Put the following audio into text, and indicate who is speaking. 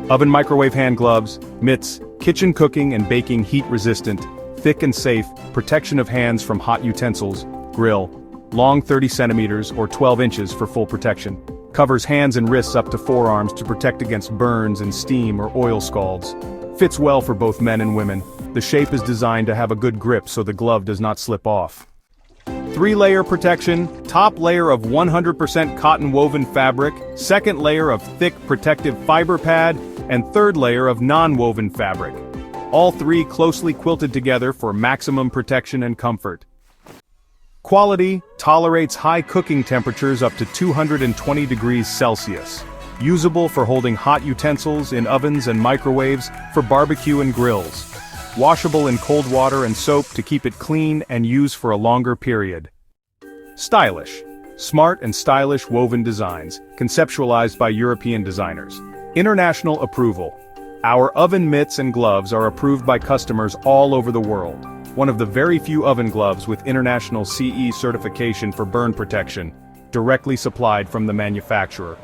Speaker 1: Oven microwave hand gloves, mitts, kitchen cooking and baking heat resistant, thick and safe, protection of hands from hot utensils, grill, long 30 centimeters or 12 inches for full protection. Covers hands and wrists up to forearms to protect against burns and steam or oil scalds. Fits well for both men and women. The shape is designed to have a good grip so the glove does not slip off. 3-layer protection, top layer of 100% cotton woven fabric, second layer of thick protective fiber pad, and third layer of non-woven fabric. All three closely quilted together for maximum protection and comfort. Quality, tolerates high cooking temperatures up to 220 degrees Celsius. Usable for holding hot utensils in ovens and microwaves, for barbecue and grills. Washable in cold water and soap to keep it clean and use for a longer period. Stylish. Smart and stylish woven designs, conceptualized by European designers. International approval. Our oven mitts and gloves are approved by customers all over the world. One of the very few oven gloves with international CE certification for burn protection, directly supplied from the manufacturer.